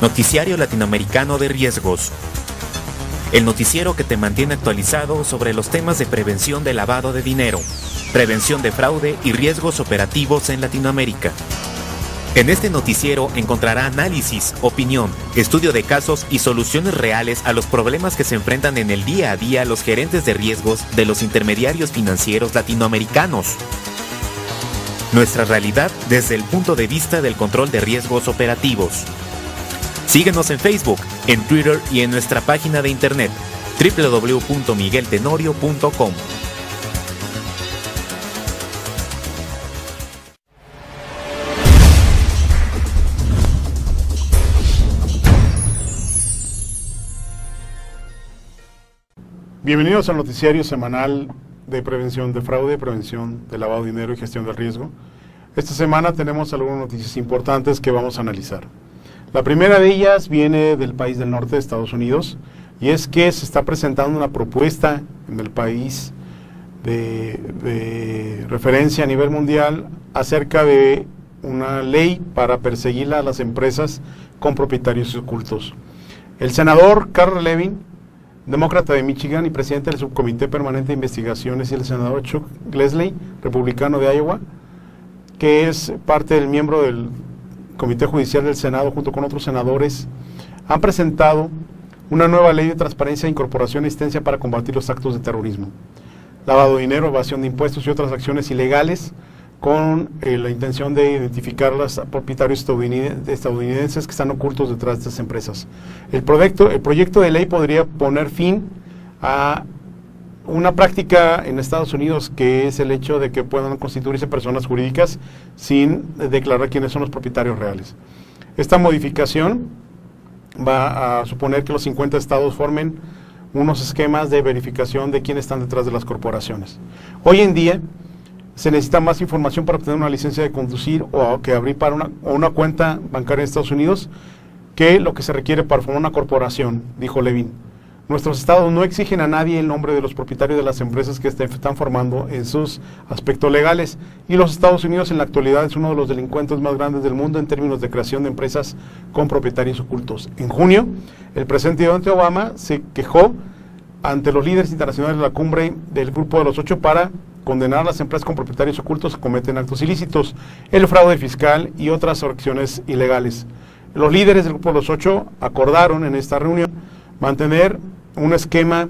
Noticiario Latinoamericano de Riesgos. El noticiero que te mantiene actualizado sobre los temas de prevención de lavado de dinero, prevención de fraude y riesgos operativos en Latinoamérica. En este noticiero encontrará análisis, opinión, estudio de casos y soluciones reales a los problemas que se enfrentan en el día a día los gerentes de riesgos de los intermediarios financieros latinoamericanos. Nuestra realidad desde el punto de vista del control de riesgos operativos. Síguenos en Facebook, en Twitter y en nuestra página de internet www.migueltenorio.com. Bienvenidos al noticiario semanal de prevención de fraude, prevención de lavado de dinero y gestión del riesgo. Esta semana tenemos algunas noticias importantes que vamos a analizar. La primera de ellas viene del país del norte de Estados Unidos, y es que se está presentando una propuesta en el país de referencia a nivel mundial acerca de una ley para perseguir a las empresas con propietarios ocultos. El senador Carl Levin, demócrata de Michigan y presidente del Subcomité Permanente de Investigaciones, y el senador Chuck Grassley, republicano de Iowa, que es parte del miembro del Comité Judicial del Senado, junto con otros senadores, han presentado una nueva ley de transparencia, incorporación y asistencia para combatir los actos de terrorismo, lavado de dinero, evasión de impuestos y otras acciones ilegales, con la intención de identificar a los propietarios estadounidenses que están ocultos detrás de estas empresas. El proyecto de ley podría poner fin a una práctica en Estados Unidos, que es el hecho de que puedan constituirse personas jurídicas sin declarar quiénes son los propietarios reales. Esta modificación va a suponer que los 50 estados formen unos esquemas de verificación de quiénes están detrás de las corporaciones. Hoy en día se necesita más información para obtener una licencia de conducir o que abrir para una cuenta bancaria en Estados Unidos que lo que se requiere para formar una corporación, dijo Levin. Nuestros estados no exigen a nadie el nombre de los propietarios de las empresas que están formando en sus aspectos legales, y los Estados Unidos en la actualidad es uno de los delincuentes más grandes del mundo en términos de creación de empresas con propietarios ocultos. En junio, el presidente Obama se quejó ante los líderes internacionales de la cumbre del Grupo de los 8 para condenar a las empresas con propietarios ocultos que cometen actos ilícitos, el fraude fiscal y otras acciones ilegales. Los líderes del Grupo de los 8 acordaron en esta reunión mantener un esquema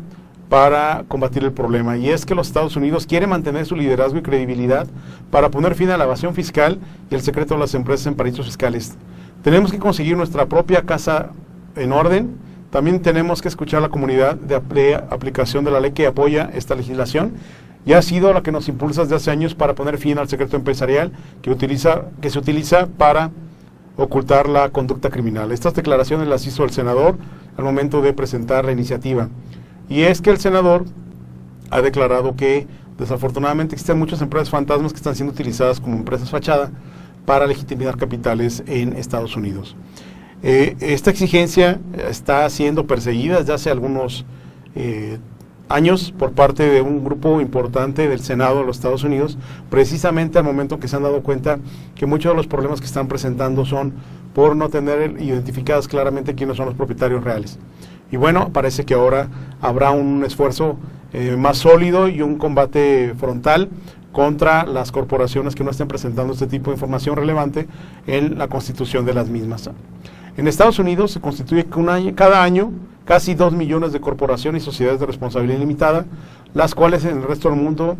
para combatir el problema, y es que los Estados Unidos quieren mantener su liderazgo y credibilidad para poner fin a la evasión fiscal y el secreto de las empresas en paraísos fiscales. Tenemos que conseguir nuestra propia casa en orden. También tenemos que escuchar a la comunidad de aplicación de la ley que apoya esta legislación, y ha sido la que nos impulsa desde hace años para poner fin al secreto empresarial que se utiliza para ocultar la conducta criminal. Estas declaraciones las hizo el senador al momento de presentar la iniciativa, y es que el senador ha declarado que desafortunadamente existen muchas empresas fantasmas que están siendo utilizadas como empresas fachada para legitimar capitales en Estados Unidos. Esta exigencia está siendo perseguida desde hace algunos años por parte de un grupo importante del Senado de los Estados Unidos, precisamente al momento que se han dado cuenta que muchos de los problemas que están presentando son por no tener identificadas claramente quiénes son los propietarios reales. Y bueno, parece que ahora habrá un esfuerzo más sólido y un combate frontal contra las corporaciones que no estén presentando este tipo de información relevante en la constitución de las mismas. En Estados Unidos se constituye cada año casi 2 millones de corporaciones y sociedades de responsabilidad limitada, las cuales en el resto del mundo,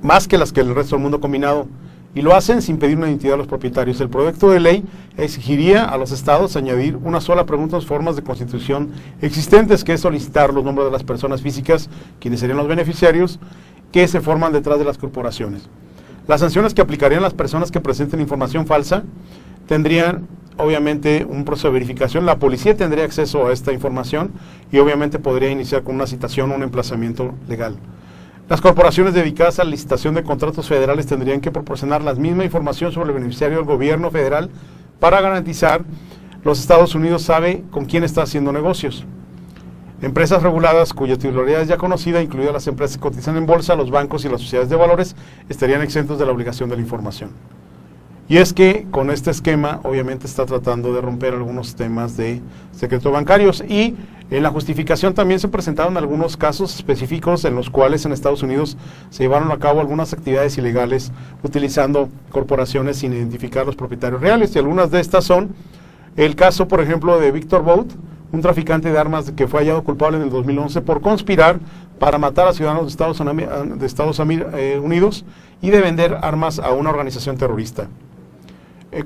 más que las que el resto del mundo combinado, y lo hacen sin pedir una identidad a los propietarios. El proyecto de ley exigiría a los estados añadir una sola pregunta a las formas de constitución existentes, que es solicitar los nombres de las personas físicas, quienes serían los beneficiarios, que se forman detrás de las corporaciones. Las sanciones que aplicarían las personas que presenten información falsa tendrían obviamente un proceso de verificación. La policía tendría acceso a esta información y obviamente podría iniciar con una citación o un emplazamiento legal. Las corporaciones dedicadas a la licitación de contratos federales tendrían que proporcionar la misma información sobre el beneficiario del gobierno federal para garantizar los Estados Unidos sabe con quién está haciendo negocios. Empresas reguladas cuya titularidad es ya conocida, incluidas las empresas que cotizan en bolsa, los bancos y las sociedades de valores, estarían exentos de la obligación de la información. Y es que con este esquema obviamente está tratando de romper algunos temas de secretos bancarios, y en la justificación también se presentaron algunos casos específicos en los cuales en Estados Unidos se llevaron a cabo algunas actividades ilegales utilizando corporaciones sin identificar los propietarios reales, y algunas de estas son el caso, por ejemplo, de Victor Bout, un traficante de armas que fue hallado culpable en el 2011 por conspirar para matar a ciudadanos de Estados Unidos y de vender armas a una organización terrorista,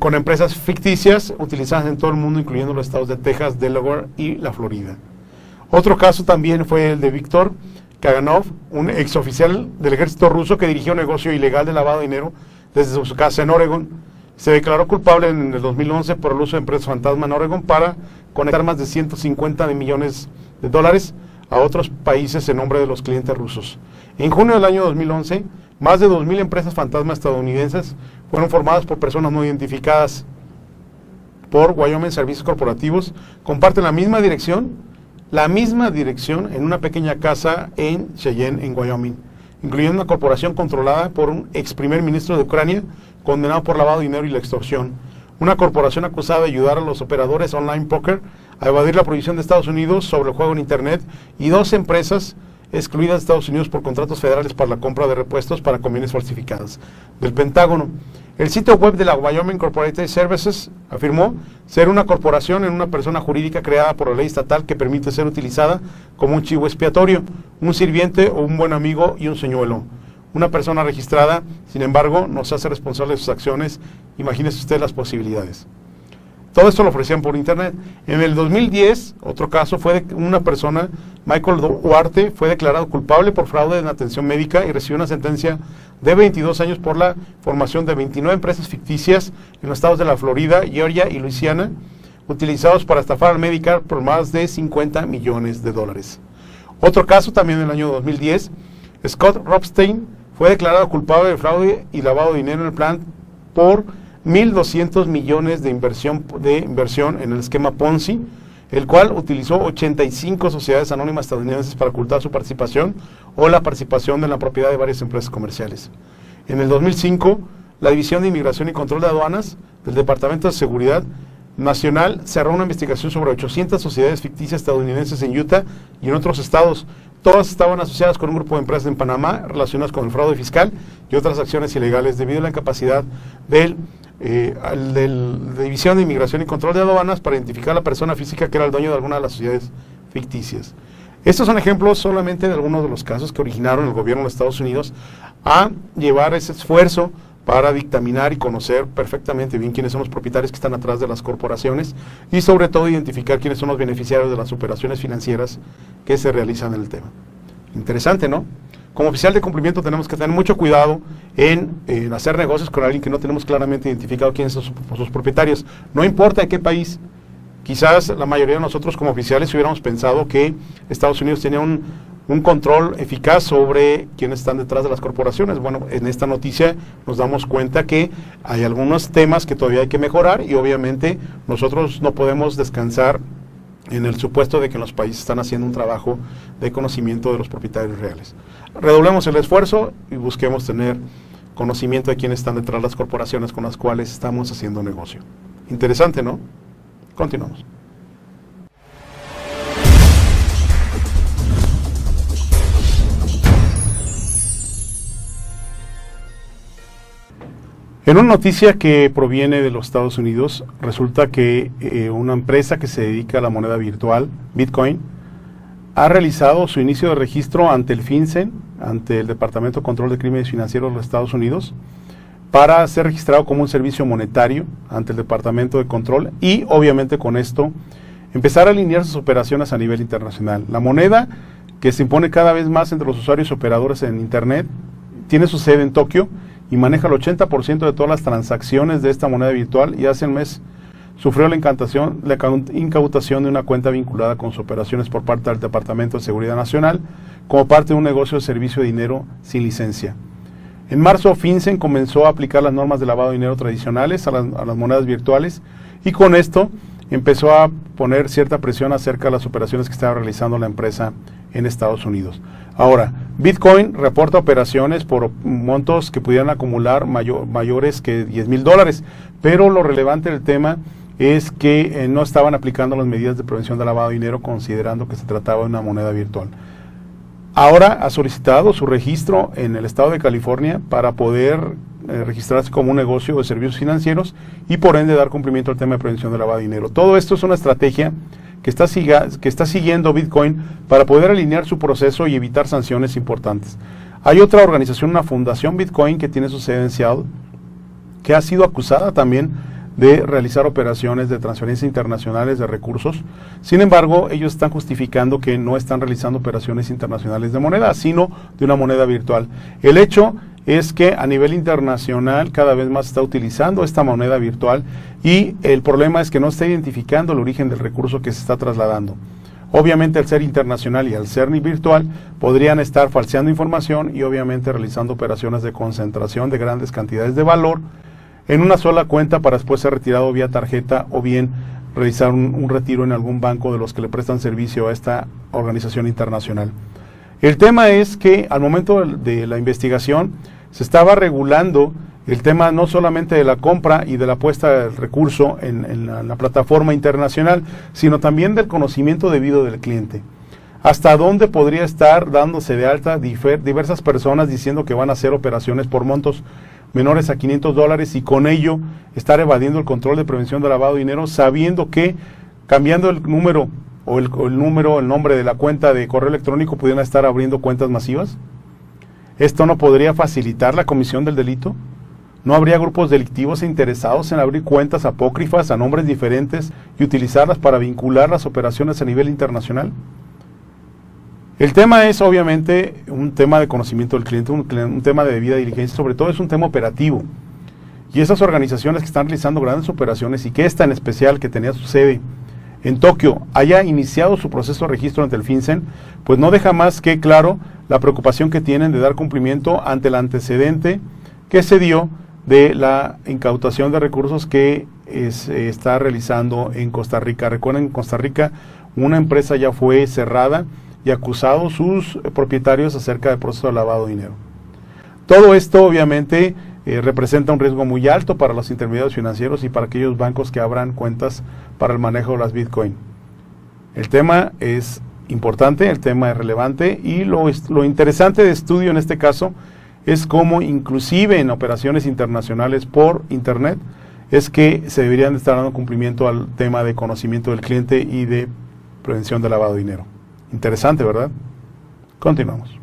con empresas ficticias utilizadas en todo el mundo, incluyendo los estados de Texas, Delaware y la Florida. Otro caso también fue el de Víktor Kaganov, un exoficial del ejército ruso que dirigió un negocio ilegal de lavado de dinero desde su casa en Oregon. Se declaró culpable en el 2011 por el uso de empresas fantasma en Oregon para conectar más de 150 millones de dólares a otros países en nombre de los clientes rusos. En junio del año 2011, más de 2.000 empresas fantasma estadounidenses fueron formadas por personas no identificadas por Wyoming Servicios Corporativos. Comparten la misma dirección en una pequeña casa en Cheyenne, en Wyoming, incluyendo una corporación controlada por un ex primer ministro de Ucrania, condenado por lavado de dinero y la extorsión, una corporación acusada de ayudar a los operadores online poker a evadir la prohibición de Estados Unidos sobre el juego en Internet, y 2 empresas excluidas de Estados Unidos por contratos federales para la compra de repuestos para convenios falsificadas del Pentágono. El sitio web de la Wyoming Corporated Services afirmó ser una corporación en una persona jurídica creada por la ley estatal que permite ser utilizada como un chivo expiatorio, un sirviente o un buen amigo y un señuelo. Una persona registrada, sin embargo, no se hace responsable de sus acciones. Imagínese usted las posibilidades. Todo esto lo ofrecían por internet. En el 2010, otro caso fue de una persona, Michael Duarte, fue declarado culpable por fraude en atención médica y recibió una sentencia de 22 años por la formación de 29 empresas ficticias en los estados de la Florida, Georgia y Luisiana, utilizados para estafar al Medicare por más de 50 millones de dólares. Otro caso también en el año 2010, Scott Rothstein fue declarado culpable de fraude y lavado de dinero en el plan por 1.200 millones de inversión en el esquema Ponzi, el cual utilizó 85 sociedades anónimas estadounidenses para ocultar su participación o la participación en la propiedad de varias empresas comerciales. En el 2005, la División de Inmigración y Control de Aduanas del Departamento de Seguridad Nacional cerró una investigación sobre 800 sociedades ficticias estadounidenses en Utah y en otros estados. Todas estaban asociadas con un grupo de empresas en Panamá relacionadas con el fraude fiscal y otras acciones ilegales debido a la incapacidad de la División de Inmigración y Control de Aduanas para identificar a la persona física que era el dueño de alguna de las sociedades ficticias. Estos son ejemplos solamente de algunos de los casos que originaron el gobierno de Estados Unidos a llevar ese esfuerzo para dictaminar y conocer perfectamente bien quiénes son los propietarios que están atrás de las corporaciones y sobre todo identificar quiénes son los beneficiarios de las operaciones financieras que se realizan en el tema. Interesante, ¿no? Como oficial de cumplimiento tenemos que tener mucho cuidado en hacer negocios con alguien que no tenemos claramente identificado quiénes son sus propietarios. No importa en qué país. Quizás la mayoría de nosotros como oficiales hubiéramos pensado que Estados Unidos tenía un control eficaz sobre quienes están detrás de las corporaciones. Bueno, en esta noticia nos damos cuenta que hay algunos temas que todavía hay que mejorar y obviamente nosotros no podemos descansar en el supuesto de que los países están haciendo un trabajo de conocimiento de los propietarios reales. Redoblemos el esfuerzo y busquemos tener conocimiento de quiénes están detrás de las corporaciones con las cuales estamos haciendo negocio. Interesante, ¿no? Continuamos. En una noticia que proviene de los Estados Unidos, resulta que una empresa que se dedica a la moneda virtual, Bitcoin, ha realizado su inicio de registro ante el FinCEN, ante el Departamento de Control de Crímenes Financieros de los Estados Unidos, para ser registrado como un servicio monetario ante el Departamento de Control y, obviamente, con esto, empezar a alinear sus operaciones a nivel internacional. La moneda, que se impone cada vez más entre los usuarios y operadores en Internet, tiene su sede en Tokio y maneja el 80% de todas las transacciones de esta moneda virtual, y hace un mes sufrió la incautación de una cuenta vinculada con sus operaciones por parte del Departamento de Seguridad Nacional como parte de un negocio de servicio de dinero sin licencia. En marzo, FinCEN comenzó a aplicar las normas de lavado de dinero tradicionales a las monedas virtuales y con esto empezó a poner cierta presión acerca de las operaciones que estaba realizando la empresa en Estados Unidos. Ahora, Bitcoin reporta operaciones por montos que pudieran acumular mayores que $10,000, pero lo relevante del tema es que no estaban aplicando las medidas de prevención de lavado de dinero, considerando que se trataba de una moneda virtual. Ahora ha solicitado su registro en el estado de California para poder registrarse como un negocio de servicios financieros y por ende dar cumplimiento al tema de prevención de lavado de dinero. Todo esto es una estrategia que está siguiendo Bitcoin para poder alinear su proceso y evitar sanciones importantes. Hay otra organización, una fundación Bitcoin, que tiene su sede en Seattle, que ha sido acusada también de realizar operaciones de transferencia internacionales de recursos. Sin embargo, ellos están justificando que no están realizando operaciones internacionales de moneda, sino de una moneda virtual. El hecho es que a nivel internacional cada vez más se está utilizando esta moneda virtual y el problema es que no está identificando el origen del recurso que se está trasladando. Obviamente, al ser internacional y al ser virtual, podrían estar falseando información y obviamente realizando operaciones de concentración de grandes cantidades de valor en una sola cuenta para después ser retirado vía tarjeta o bien realizar un retiro en algún banco de los que le prestan servicio a esta organización internacional. El tema es que al momento de la investigación se estaba regulando el tema no solamente de la compra y de la puesta del recurso en la plataforma internacional, sino también del conocimiento debido del cliente. ¿Hasta dónde podría estar dándose de alta diversas personas diciendo que van a hacer operaciones por montos menores a $500 y con ello estar evadiendo el control de prevención de lavado de dinero, sabiendo que cambiando el número o el nombre de la cuenta de correo electrónico pudieran estar abriendo cuentas masivas? ¿Esto no podría facilitar la comisión del delito? ¿No habría grupos delictivos interesados en abrir cuentas apócrifas a nombres diferentes y utilizarlas para vincular las operaciones a nivel internacional? El tema es obviamente un tema de conocimiento del cliente, un tema de debida diligencia, sobre todo es un tema operativo. Y esas organizaciones que están realizando grandes operaciones y que esta en especial, que tenía su sede en Tokio, haya iniciado su proceso de registro ante el FinCEN, pues no deja más que claro la preocupación que tienen de dar cumplimiento ante el antecedente que se dio de la incautación de recursos que se está realizando en Costa Rica. Recuerden, en Costa Rica una empresa ya fue cerrada y acusado sus propietarios acerca del proceso de lavado de dinero. Todo esto obviamente representa un riesgo muy alto para los intermediarios financieros y para aquellos bancos que abran cuentas para el manejo de las Bitcoin. El tema es importante, el tema es relevante y lo interesante de estudio en este caso es cómo inclusive en operaciones internacionales por internet es que se deberían estar dando cumplimiento al tema de conocimiento del cliente y de prevención de lavado de dinero. Interesante, ¿verdad? Continuamos.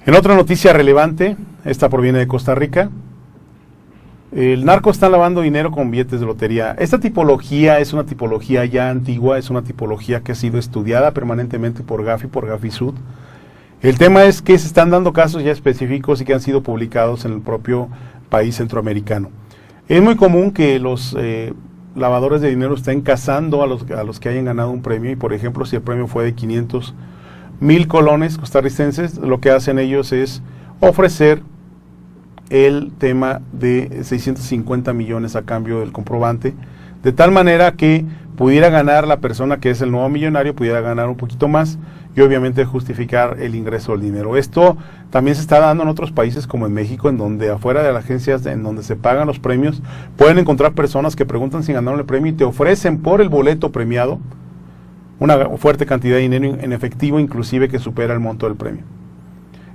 En otra noticia relevante, esta proviene de Costa Rica. El narco está lavando dinero con billetes de lotería. Esta tipología es una tipología ya antigua, es una tipología que ha sido estudiada permanentemente por Gafi, por Gafisud. El tema es que se están dando casos ya específicos y que han sido publicados en el propio país centroamericano. Es muy común que los lavadores de dinero estén cazando a los que hayan ganado un premio y, por ejemplo, si el premio fue de 500,000 colones costarricenses, lo que hacen ellos es ofrecer el tema de 650 millones a cambio del comprobante, de tal manera que pudiera ganar la persona que es el nuevo millonario, pudiera ganar un poquito más y obviamente justificar el ingreso del dinero. Esto también se está dando en otros países como en México, en donde afuera de las agencias en donde se pagan los premios, pueden encontrar personas que preguntan si ganaron el premio y te ofrecen por el boleto premiado una fuerte cantidad de dinero en efectivo, inclusive que supera el monto del premio.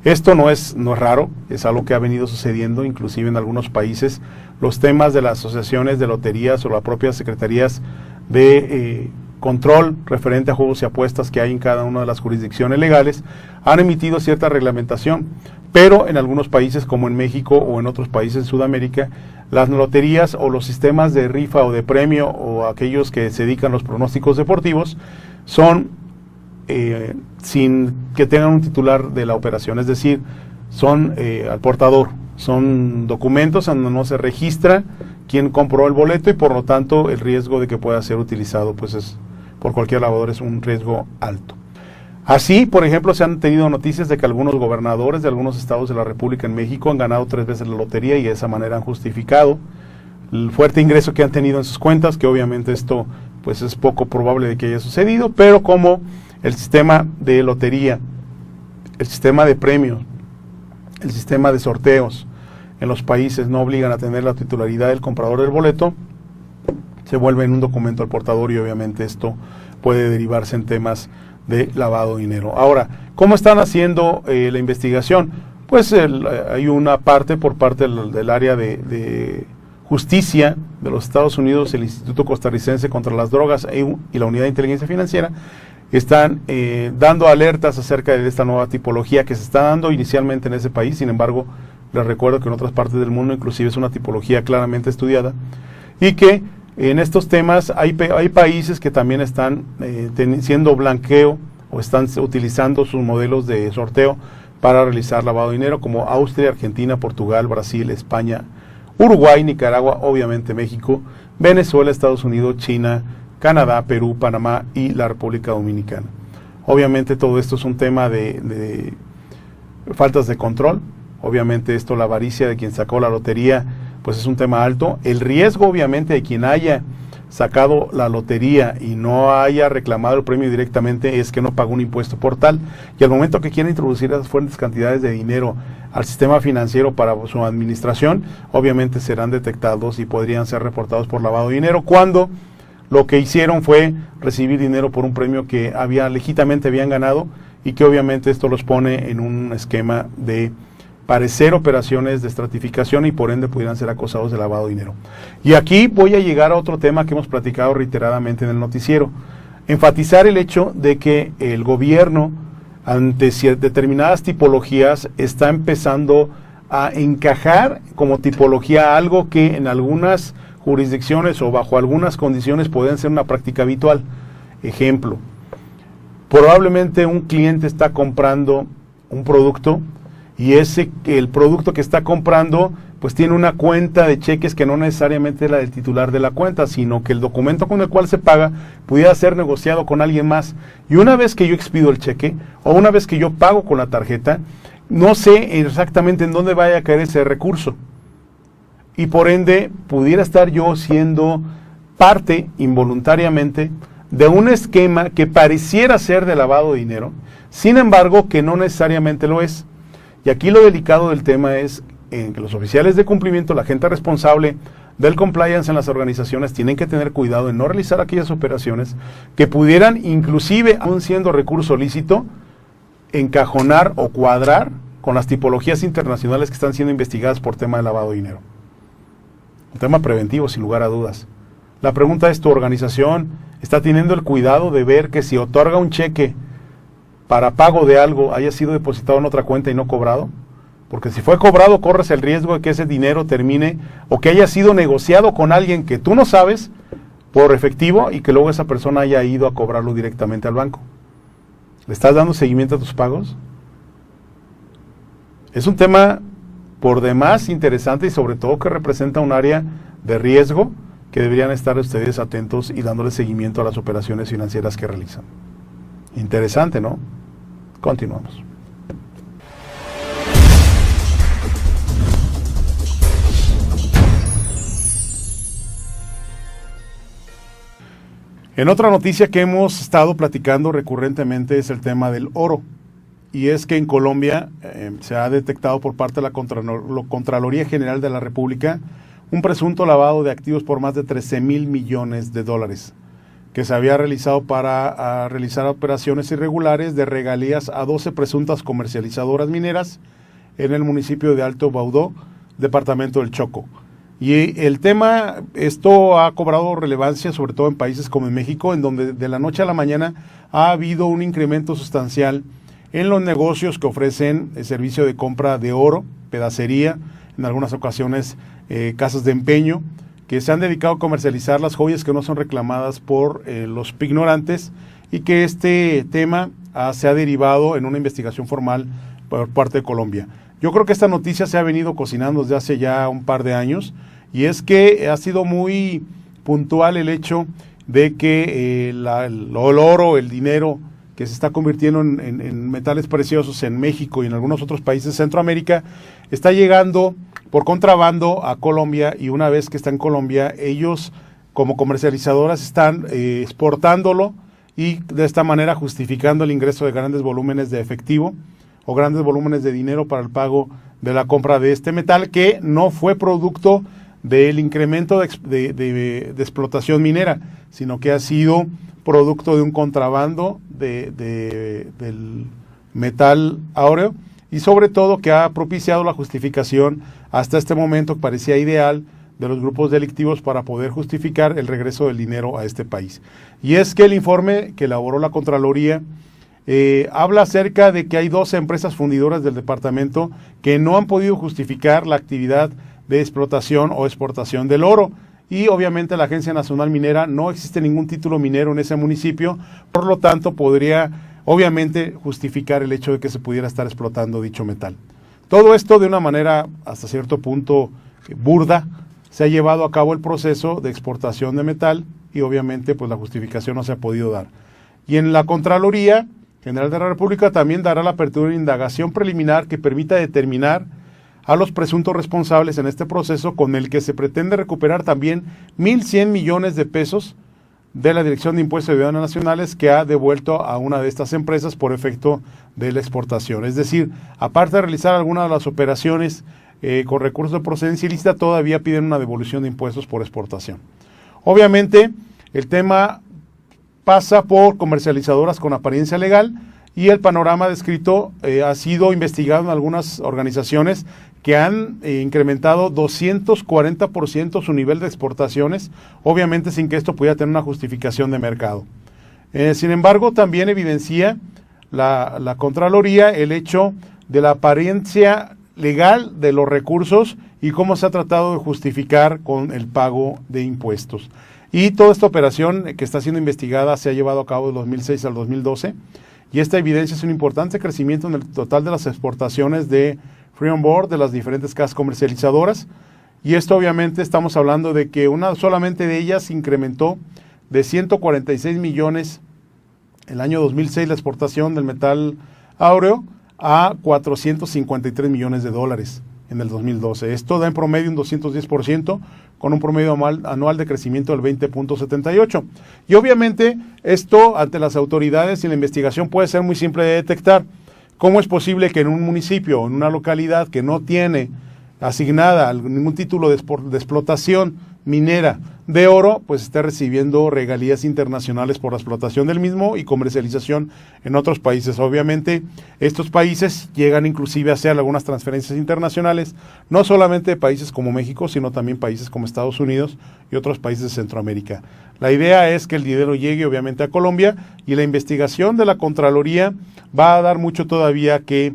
Esto no es raro, es algo que ha venido sucediendo, inclusive en algunos países. Los temas de las asociaciones de loterías o las propias secretarías de control referente a juegos y apuestas que hay en cada una de las jurisdicciones legales han emitido cierta reglamentación, pero en algunos países como en México o en otros países en Sudamérica, las loterías o los sistemas de rifa o de premio o aquellos que se dedican a los pronósticos deportivos son sin que tengan un titular de la operación, es decir, son al portador, son documentos en donde no se registra quién compró el boleto y por lo tanto el riesgo de que pueda ser utilizado pues es por cualquier lavador es un riesgo alto. Así, por ejemplo, se han tenido noticias de que algunos gobernadores de algunos estados de la República en México han ganado 3 veces la lotería y de esa manera han justificado el fuerte ingreso que han tenido en sus cuentas, que obviamente esto pues es poco probable de que haya sucedido, pero como el sistema de lotería, el sistema de premios, el sistema de sorteos en los países no obligan a tener la titularidad del comprador del boleto, se vuelve en un documento al portador y obviamente esto puede derivarse en temas de lavado de dinero. Ahora, ¿cómo están haciendo la investigación? Pues hay una parte por parte del área de justicia de los Estados Unidos, el Instituto Costarricense contra las Drogas y la Unidad de Inteligencia Financiera, están dando alertas acerca de esta nueva tipología que se está dando inicialmente en ese país. Sin embargo, les recuerdo que en otras partes del mundo inclusive es una tipología claramente estudiada y que en estos temas hay países que también están siendo blanqueo o están utilizando sus modelos de sorteo para realizar lavado de dinero, como Austria, Argentina, Portugal, Brasil, España, Uruguay, Nicaragua, obviamente México, Venezuela, Estados Unidos, China, Canadá, Perú, Panamá y la República Dominicana. Obviamente todo esto es un tema de faltas de control. Obviamente esto, la avaricia de quien sacó la lotería, pues es un tema alto. El riesgo obviamente de quien haya sacado la lotería y no haya reclamado el premio directamente es que no pagó un impuesto por tal, y al momento que quiera introducir esas fuertes cantidades de dinero al sistema financiero para su administración, obviamente serán detectados y podrían ser reportados por lavado de dinero, cuando lo que hicieron fue recibir dinero por un premio que legítimamente habían ganado, y que obviamente esto los pone en un esquema de parecer operaciones de estratificación y por ende pudieran ser acusados de lavado de dinero. Y aquí voy a llegar a otro tema que hemos platicado reiteradamente en el noticiero, enfatizar el hecho de que el gobierno ante determinadas tipologías está empezando a encajar como tipología algo que en algunas jurisdicciones o bajo algunas condiciones pueden ser una práctica habitual. Ejemplo, probablemente un cliente está comprando un producto y el producto que está comprando pues tiene una cuenta de cheques que no necesariamente es la del titular de la cuenta, sino que el documento con el cual se paga pudiera ser negociado con alguien más. Y una vez que yo expido el cheque o una vez que yo pago con la tarjeta, no sé exactamente en dónde vaya a caer ese recurso. Y por ende pudiera estar yo siendo parte involuntariamente de un esquema que pareciera ser de lavado de dinero, sin embargo que no necesariamente lo es. Y aquí lo delicado del tema es que los oficiales de cumplimiento, la gente responsable del compliance en las organizaciones, tienen que tener cuidado en no realizar aquellas operaciones que pudieran, inclusive aún siendo recurso lícito, encajonar o cuadrar con las tipologías internacionales que están siendo investigadas por tema de lavado de dinero. Un tema preventivo, sin lugar a dudas. La pregunta es, ¿tu organización está teniendo el cuidado de ver que si otorga un cheque para pago de algo haya sido depositado en otra cuenta y no cobrado? Porque si fue cobrado, corres el riesgo de que ese dinero termine o que haya sido negociado con alguien que tú no sabes por efectivo y que luego esa persona haya ido a cobrarlo directamente al banco. ¿Le estás dando seguimiento a tus pagos? Es un tema por demás interesante y sobre todo que representa un área de riesgo que deberían estar ustedes atentos y dándole seguimiento a las operaciones financieras que realizan. Interesante, ¿no? Continuamos. En otra noticia que hemos estado platicando recurrentemente es el tema del oro. Y es que en Colombia se ha detectado por parte de la Contraloría General de la República un presunto lavado de activos por más de 13,000 millones de dólares que se había realizado para realizar operaciones irregulares de regalías a 12 presuntas comercializadoras mineras en el municipio de Alto Baudó, departamento del Chocó. Y el tema, esto ha cobrado relevancia sobre todo en países como en México, en donde de la noche a la mañana ha habido un incremento sustancial en los negocios que ofrecen el servicio de compra de oro, pedacería, en algunas ocasiones casas de empeño, que se han dedicado a comercializar las joyas que no son reclamadas por los ignorantes, y que este tema se ha derivado en una investigación formal por parte de Colombia. Yo creo que esta noticia se ha venido cocinando desde hace ya un par de años, y es que ha sido muy puntual el hecho de que el oro, el dinero que se está convirtiendo en metales preciosos en México y en algunos otros países de Centroamérica, está llegando por contrabando a Colombia, y una vez que está en Colombia, ellos como comercializadoras están exportándolo y de esta manera justificando el ingreso de grandes volúmenes de efectivo o grandes volúmenes de dinero para el pago de la compra de este metal, que no fue producto del incremento de explotación minera, sino que ha sido producto de un contrabando del metal áureo, y sobre todo que ha propiciado la justificación hasta este momento que parecía ideal de los grupos delictivos para poder justificar el regreso del dinero a este país. Y es que el informe que elaboró la Contraloría habla acerca de que hay 12 empresas fundidoras del departamento que no han podido justificar la actividad de explotación o exportación del oro, y obviamente la Agencia Nacional Minera, no existe ningún título minero en ese municipio, por lo tanto podría obviamente justificar el hecho de que se pudiera estar explotando dicho metal. Todo esto de una manera hasta cierto punto burda se ha llevado a cabo el proceso de exportación de metal, y obviamente pues la justificación no se ha podido dar. Y en la Contraloría General de la República también dará la apertura de indagación preliminar que permita determinar a los presuntos responsables en este proceso, con el que se pretende recuperar también 1.100 millones de pesos de la Dirección de Impuestos y Aduanas Nacionales, que ha devuelto a una de estas empresas por efecto de la exportación. Es decir, aparte de realizar algunas de las operaciones con recursos de procedencia ilícita, todavía piden una devolución de impuestos por exportación. Obviamente, el tema pasa por comercializadoras con apariencia legal, y el panorama descrito ha sido investigado en algunas organizaciones que han incrementado 240% su nivel de exportaciones, obviamente sin que esto pudiera tener una justificación de mercado. Sin embargo, también evidencia la Contraloría el hecho de la apariencia legal de los recursos y cómo se ha tratado de justificar con el pago de impuestos. Y toda esta operación que está siendo investigada se ha llevado a cabo del 2006 al 2012, y esta evidencia es un importante crecimiento en el total de las exportaciones de Free On Board de las diferentes casas comercializadoras, y esto obviamente estamos hablando de que una solamente de ellas incrementó de 146 millones el año 2006 la exportación del metal áureo a 453 millones de dólares en el 2012. Esto da en promedio un 210%, con un promedio anual de crecimiento del 20.78. Y obviamente esto ante las autoridades y la investigación puede ser muy simple de detectar. ¿Cómo es posible que en un municipio o en una localidad que no tiene asignada ningún título de explotación minera de oro, pues esté recibiendo regalías internacionales por la explotación del mismo y comercialización en otros países? Obviamente estos países llegan inclusive a hacer algunas transferencias internacionales, no solamente de países como México, sino también países como Estados Unidos y otros países de Centroamérica. La idea es que el dinero llegue obviamente a Colombia, y la investigación de la Contraloría va a dar mucho todavía que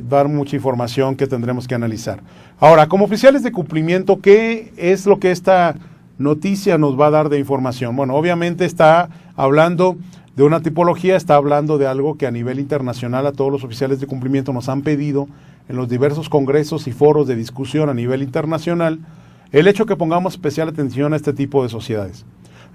dar mucha información que tendremos que analizar. Ahora, como oficiales de cumplimiento, ¿qué es lo que esta noticia nos va a dar de información? Bueno, obviamente está hablando de una tipología, está hablando de algo que a nivel internacional a todos los oficiales de cumplimiento nos han pedido en los diversos congresos y foros de discusión a nivel internacional, el hecho que pongamos especial atención a este tipo de sociedades.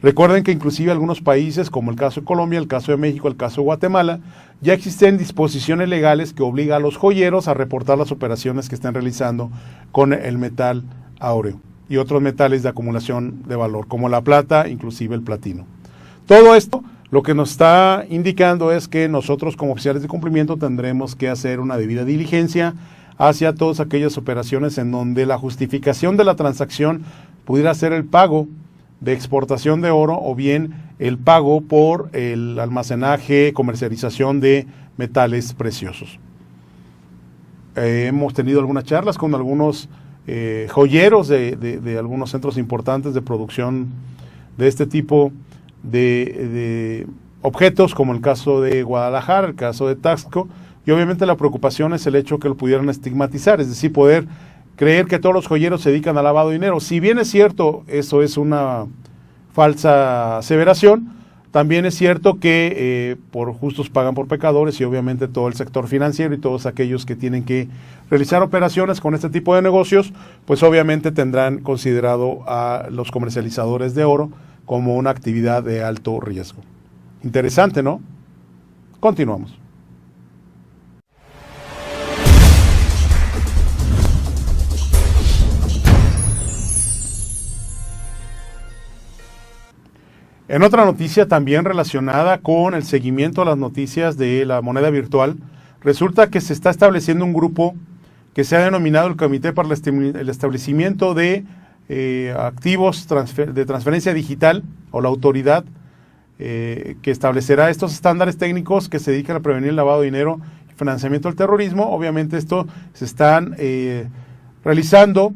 Recuerden que inclusive algunos países, como el caso de Colombia, el caso de México, el caso de Guatemala, ya existen disposiciones legales que obligan a los joyeros a reportar las operaciones que están realizando con el metal áureo y otros metales de acumulación de valor, como la plata, inclusive el platino. Todo esto lo que nos está indicando es que nosotros como oficiales de cumplimiento tendremos que hacer una debida diligencia hacia todas aquellas operaciones en donde la justificación de la transacción pudiera ser el pago de exportación de oro o bien el pago por el almacenaje, comercialización de metales preciosos. Hemos tenido algunas charlas con algunos joyeros de algunos centros importantes de producción de este tipo de objetos, como el caso de Guadalajara, el caso de Taxco, y obviamente la preocupación es el hecho que lo pudieran estigmatizar, es decir, poder creer que todos los joyeros se dedican al lavado de dinero. Si bien es cierto, eso es una falsa aseveración, también es cierto que por justos pagan por pecadores, y obviamente todo el sector financiero y todos aquellos que tienen que realizar operaciones con este tipo de negocios, pues obviamente tendrán considerado a los comercializadores de oro como una actividad de alto riesgo. Interesante, ¿no? Continuamos. En otra noticia también relacionada con el seguimiento a las noticias de la moneda virtual, resulta que se está estableciendo un grupo que se ha denominado el Comité para el Establecimiento de Activos de Transferencia Digital, o la autoridad que establecerá estos estándares técnicos que se dedican a prevenir el lavado de dinero y financiamiento del terrorismo. Obviamente esto se están realizando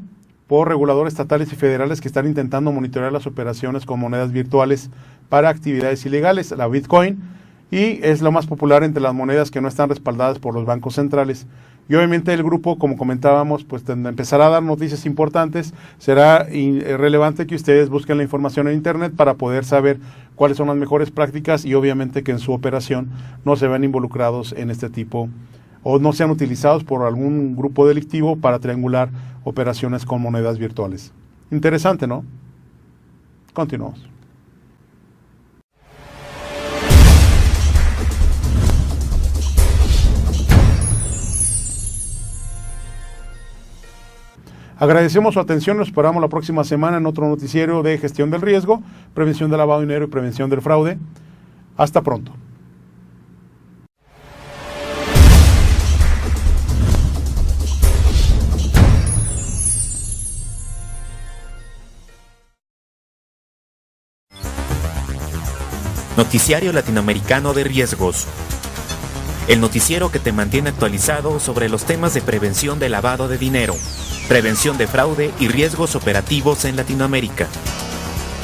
por reguladores estatales y federales que están intentando monitorear las operaciones con monedas virtuales para actividades ilegales, la Bitcoin, y es lo más popular entre las monedas que no están respaldadas por los bancos centrales. Y obviamente el grupo, como comentábamos, pues empezará a dar noticias importantes. Será relevante que ustedes busquen la información en internet para poder saber cuáles son las mejores prácticas y obviamente que en su operación no se vean involucrados en este tipo o no sean utilizados por algún grupo delictivo para triangular operaciones con monedas virtuales. Interesante, ¿no? Continuamos. Agradecemos su atención, nos esperamos la próxima semana en otro noticiero de gestión del riesgo, prevención del lavado de dinero y prevención del fraude. Hasta pronto. Noticiario Latinoamericano de Riesgos. El noticiero que te mantiene actualizado sobre los temas de prevención de lavado de dinero, prevención de fraude y riesgos operativos en Latinoamérica.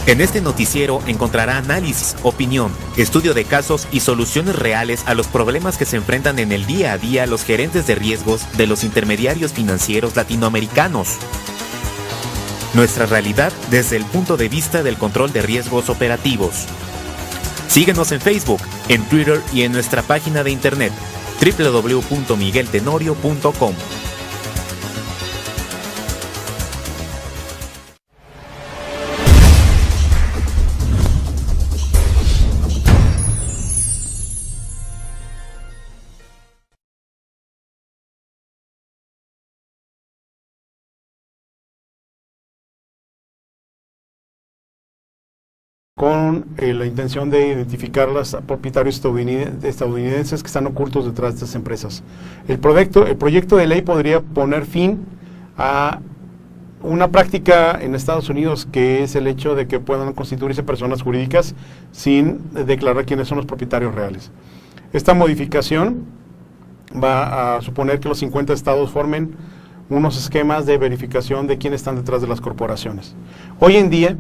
En este noticiero encontrará análisis, opinión, estudio de casos y soluciones reales a los problemas que se enfrentan en el día a día los gerentes de riesgos de los intermediarios financieros latinoamericanos. Nuestra realidad desde el punto de vista del control de riesgos operativos. Síguenos en Facebook, en Twitter y en nuestra página de internet www.migueltenorio.com. Con la intención de identificar a los propietarios estadounidenses que están ocultos detrás de estas empresas. El proyecto de ley podría poner fin a una práctica en Estados Unidos, que es el hecho de que puedan constituirse personas jurídicas sin declarar quiénes son los propietarios reales. Esta modificación va a suponer que los 50 estados formen unos esquemas de verificación de quiénes están detrás de las corporaciones. Hoy en día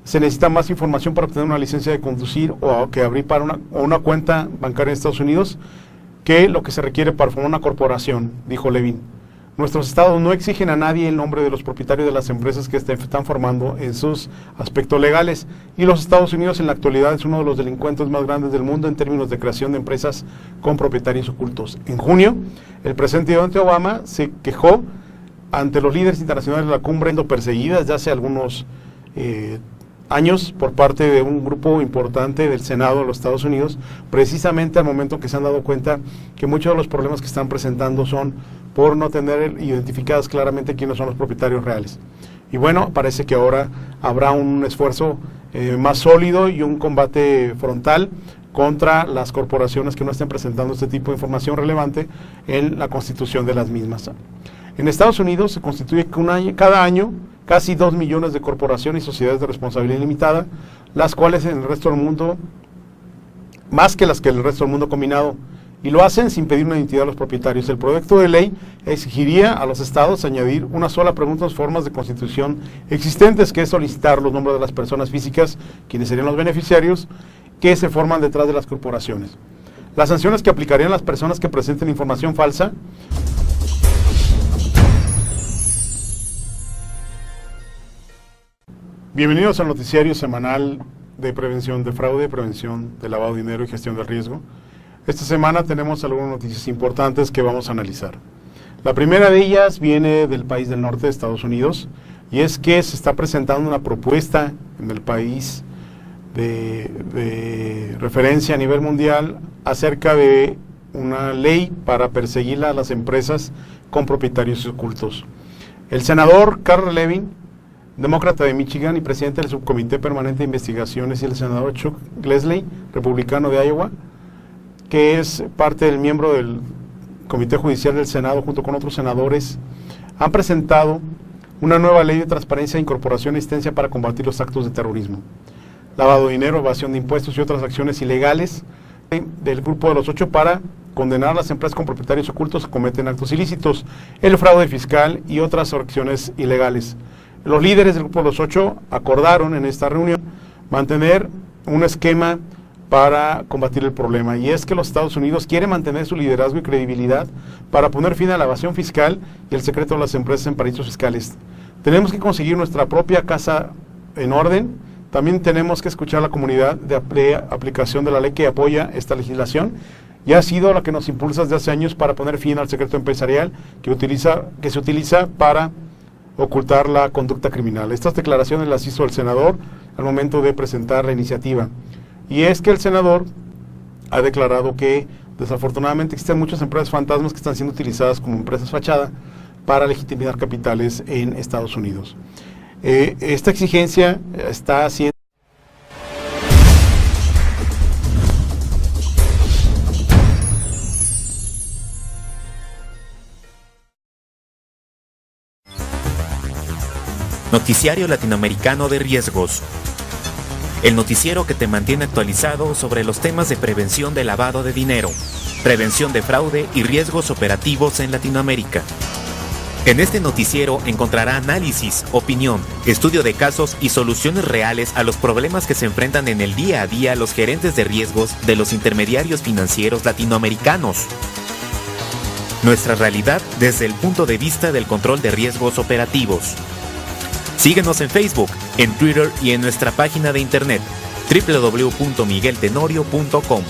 se necesita más información para obtener una licencia de conducir o que abrir para una cuenta bancaria en Estados Unidos que lo que se requiere para formar una corporación, dijo Levin. Nuestros estados no exigen a nadie el nombre de los propietarios de las empresas que están formando en sus aspectos legales, y los Estados Unidos en la actualidad es uno de los delincuentes más grandes del mundo en términos de creación de empresas con propietarios ocultos. En junio, el presidente Obama se quejó ante los líderes internacionales de la cumbre, siendo perseguidas ya hace algunos años por parte de un grupo importante del Senado de los Estados Unidos, precisamente al momento que se han dado cuenta que muchos de los problemas que están presentando son por no tener identificadas claramente quiénes son los propietarios reales. Y bueno, parece que ahora habrá un esfuerzo más sólido y un combate frontal contra las corporaciones que no estén presentando este tipo de información relevante en la constitución de las mismas. En Estados Unidos se constituye cada año casi 2 millones de corporaciones y sociedades de responsabilidad limitada, las cuales en el resto del mundo, más que las que el resto del mundo combinado, y lo hacen sin pedir una identidad a los propietarios. El proyecto de ley exigiría a los estados añadir una sola pregunta a las formas de constitución existentes, que es solicitar los nombres de las personas físicas, quienes serían los beneficiarios, que se forman detrás de las corporaciones. Las sanciones que aplicarían a las personas que presenten información falsa. Bienvenidos al noticiario semanal de prevención de fraude, prevención de lavado de dinero y gestión del riesgo. Esta semana tenemos algunas noticias importantes que vamos a analizar. La primera de ellas viene del país del norte de Estados Unidos, y es que se está presentando una propuesta en el país de referencia a nivel mundial acerca de una ley para perseguir a las empresas con propietarios ocultos. El senador Carl Levin, demócrata de Michigan y presidente del Subcomité Permanente de Investigaciones, y el senador Chuck Grassley, republicano de Iowa, que es parte del miembro del Comité Judicial del Senado, junto con otros senadores, han presentado una nueva ley de transparencia, incorporación y asistencia para combatir los actos de terrorismo, lavado de dinero, evasión de impuestos y otras acciones ilegales del Grupo de los 8 para condenar a las empresas con propietarios ocultos que cometen actos ilícitos, el fraude fiscal y otras acciones ilegales. Los líderes del Grupo de los 8 acordaron en esta reunión mantener un esquema para combatir el problema, y es que los Estados Unidos quieren mantener su liderazgo y credibilidad para poner fin a la evasión fiscal y el secreto de las empresas en paraísos fiscales. Tenemos que conseguir nuestra propia casa en orden. También tenemos que escuchar a la comunidad de aplicación de la ley que apoya esta legislación, y ha sido la que nos impulsa desde hace años para poner fin al secreto empresarial que se utiliza para ocultar la conducta criminal. Estas declaraciones las hizo el senador al momento de presentar la iniciativa. Y es que el senador ha declarado que desafortunadamente existen muchas empresas fantasmas que están siendo utilizadas como empresas fachada para legitimar capitales en Estados Unidos. Esta exigencia está haciendo Noticiario Latinoamericano de Riesgos. El noticiero que te mantiene actualizado sobre los temas de prevención de lavado de dinero, prevención de fraude y riesgos operativos en Latinoamérica. En este noticiero encontrará análisis, opinión, estudio de casos y soluciones reales a los problemas que se enfrentan en el día a día los gerentes de riesgos de los intermediarios financieros latinoamericanos. Nuestra realidad desde el punto de vista del control de riesgos operativos. Síguenos en Facebook, en Twitter y en nuestra página de internet www.migueltenorio.com.